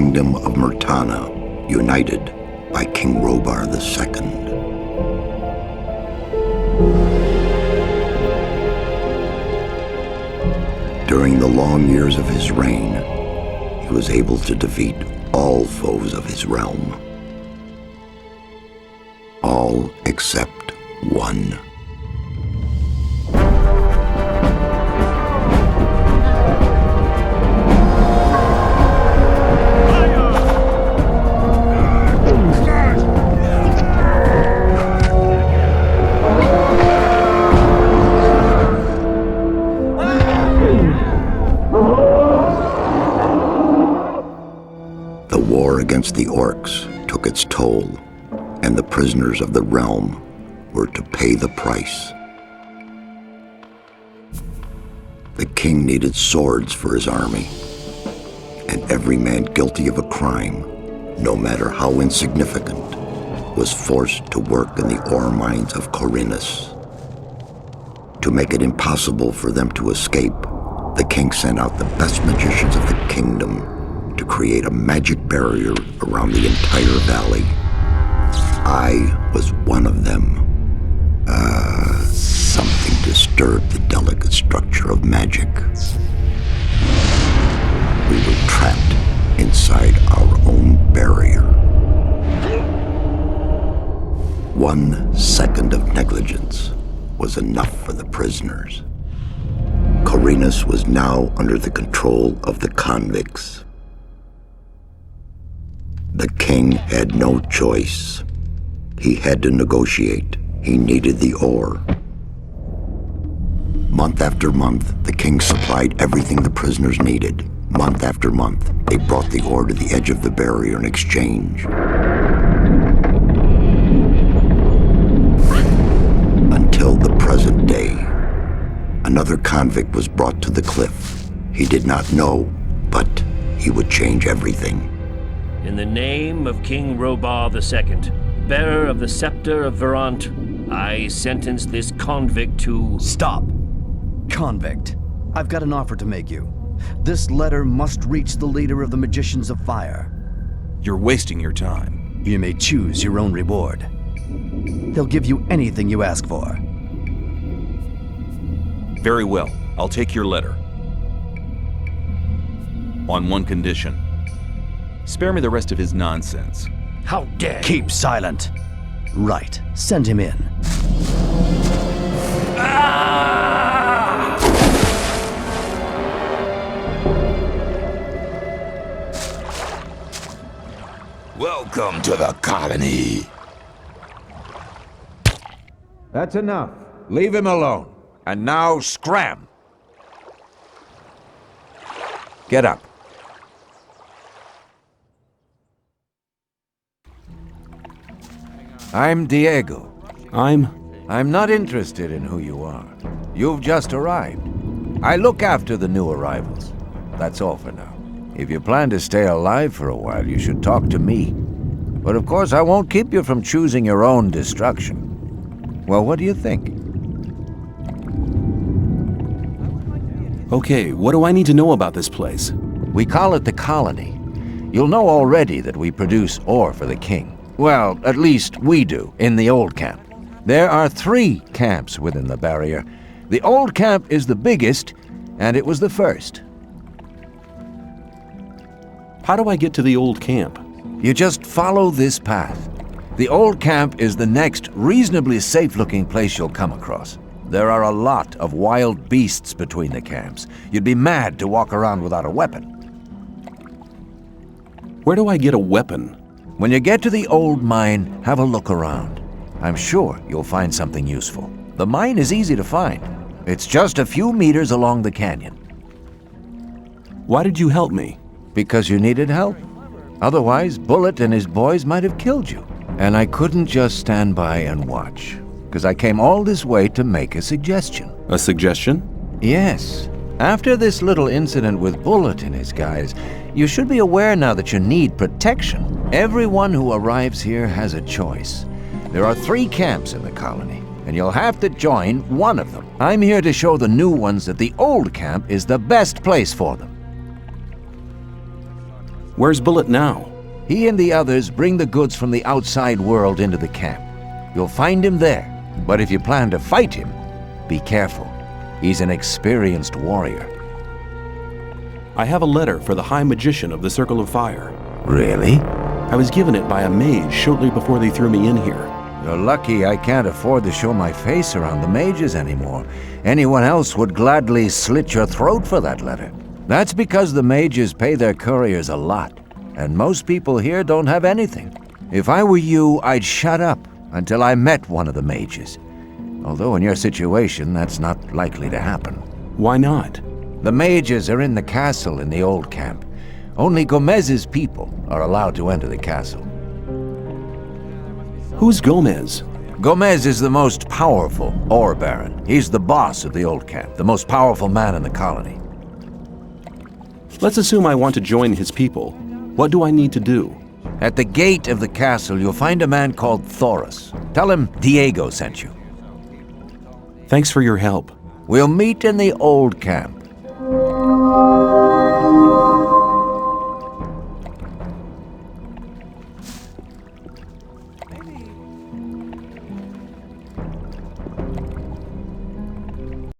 kingdom of Murtana, united by King Robar II. During the long years of his reign, he was able to defeat all foes of his realm. All except one. The war against the orcs took its toll, and the prisoners of the realm were to pay the price. The king needed swords for his army, and every man guilty of a crime, no matter how insignificant, was forced to work in the ore mines of Khorinis. To make it impossible for them to escape, the king sent out the best magicians of the kingdom to create a magic barrier around the entire valley. I was one of them. Something disturbed the delicate structure of magic. We were trapped inside our own barrier. 1 second of negligence was enough for the prisoners. Khorinis was now under the control of the convicts. The king had no choice. He had to negotiate. He needed the ore. Month after month, the king supplied everything the prisoners needed. Month after month, they brought the ore to the edge of the barrier in exchange. Until the present day, another convict was brought to the cliff. He did not know, but he would change everything. In the name of King Robar II, bearer of the scepter of Verant, I sentence this convict to... Stop! Convict, I've got an offer to make you. This letter must reach the leader of the Magicians of Fire. You're wasting your time. You may choose your own reward. They'll give you anything you ask for. Very well, I'll take your letter. On one condition. Spare me the rest of his nonsense. How dare you! Keep silent. Right, send him in. Welcome to the colony. That's enough. Leave him alone. And now scram. Get up. I'm Diego. I'm not interested in who you are. You've just arrived. I look after the new arrivals. That's all for now. If you plan to stay alive for a while, you should talk to me. But of course, I won't keep you from choosing your own destruction. Well, what do you think? Okay, what do I need to know about this place? We call it the colony. You'll know already that we produce ore for the king. Well, at least we do, in the old camp. There are 3 camps within the barrier. The old camp is the biggest, and it was the first. How do I get to the old camp? You just follow this path. The old camp is the next reasonably safe-looking place you'll come across. There are a lot of wild beasts between the camps. You'd be mad to walk around without a weapon. Where do I get a weapon? When you get to the old mine, have a look around. I'm sure you'll find something useful. The mine is easy to find. It's just a few meters along the canyon. Why did you help me? Because you needed help. Otherwise, Bullet and his boys might have killed you. And I couldn't just stand by and watch, because I came all this way to make a suggestion. A suggestion? Yes. After this little incident with Bullet and his guys, you should be aware now that you need protection. Everyone who arrives here has a choice. There are 3 camps in the colony, and you'll have to join one of them. I'm here to show the new ones that the old camp is the best place for them. Where's Bullet now? He and the others bring the goods from the outside world into the camp. You'll find him there, but if you plan to fight him, be careful. He's an experienced warrior. I have a letter for the High Magician of the Circle of Fire. Really? I was given it by a mage shortly before they threw me in here. You're lucky I can't afford to show my face around the mages anymore. Anyone else would gladly slit your throat for that letter. That's because the mages pay their couriers a lot, and most people here don't have anything. If I were you, I'd shut up until I met one of the mages. Although in your situation, that's not likely to happen. Why not? The mages are in the castle in the old camp. Only Gomez's people are allowed to enter the castle. Who's Gomez? Gomez is the most powerful ore baron. He's the boss of the old camp, the most powerful man in the colony. Let's assume I want to join his people. What do I need to do? At the gate of the castle, you'll find a man called Thoris. Tell him Diego sent you. Thanks for your help. We'll meet in the old camp.